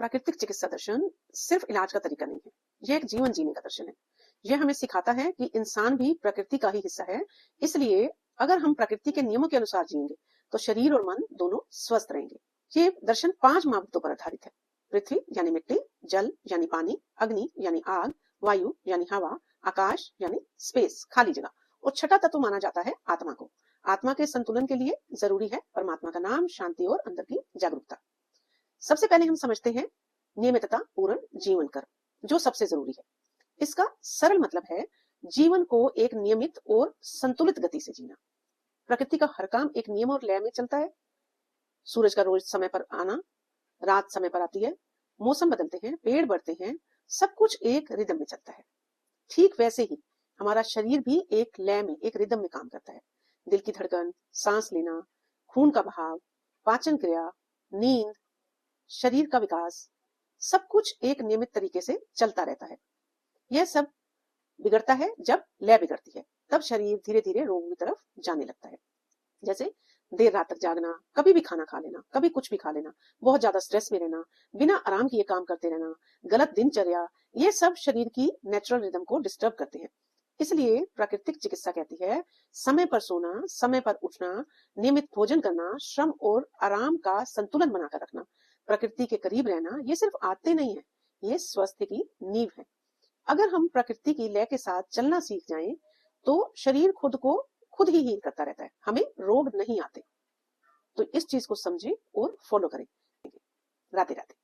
प्राकृतिक चिकित्सा दर्शन सिर्फ इलाज का तरीका नहीं है, यह एक जीवन जीने का दर्शन है। यह हमें सिखाता है कि इंसान भी प्रकृति का ही हिस्सा है। इसलिए अगर हम प्रकृति के नियमों के अनुसार जिएंगे तो शरीर और मन दोनों स्वस्थ रहेंगे। ये दर्शन 5 मापदंडों पर आधारित है। पृथ्वी यानी मिट्टी, जल यानी पानी, अग्नि यानी आग, वायु यानी हवा, आकाश यानी स्पेस खाली जगह, और छठा तत्व माना जाता है आत्मा को। आत्मा के संतुलन के लिए जरूरी है परमात्मा का नाम, शांति और अंदर की जागरूकता। सबसे पहले हम समझते हैं नियमितता पूर्ण जीवन कर, जो सबसे जरूरी है। इसका सरल मतलब है जीवन को एक नियमित और संतुलित गति से जीना। प्रकृति का हर काम एक नियम और लय में चलता है। सूरज का रोज समय पर आना, रात समय पर आती है, मौसम बदलते हैं, पेड़ बढ़ते हैं, सब कुछ एक रिदम में चलता है। ठीक वैसे ही हमारा शरीर भी एक लय में, एक रिदम में काम करता है। दिल की धड़कन, सांस लेना, खून का बहाव, पाचन क्रिया, नींद, शरीर का विकास, सब कुछ एक नियमित तरीके से चलता रहता है। यह सब बिगड़ता है जब लय बिगड़ती है, तब शरीर धीरे धीरे रोग की तरफ जाने लगता है। जैसे देर रात तक जागना, कभी भी खाना खा लेना, कभी कुछ भी खा लेना, बहुत ज्यादा स्ट्रेस में रहना, बिना आराम किए काम करते रहना, गलत दिनचर्या, ये सब शरीर की नेचुरल रिदम को डिस्टर्ब करते हैं। इसलिए प्राकृतिक चिकित्सा कहती है समय पर सोना, समय पर उठना, नियमित भोजन करना, श्रम और आराम का संतुलन बनाकर रखना, प्रकृति के करीब रहना, ये सिर्फ आदतें नहीं है, ये स्वास्थ्य की नींव है। अगर हम प्रकृति की लय के साथ चलना सीख जाएं, तो शरीर खुद को खुद ही हील करता रहता है, हमें रोग नहीं आते। तो इस चीज को समझें और फॉलो करें। राधे राधे।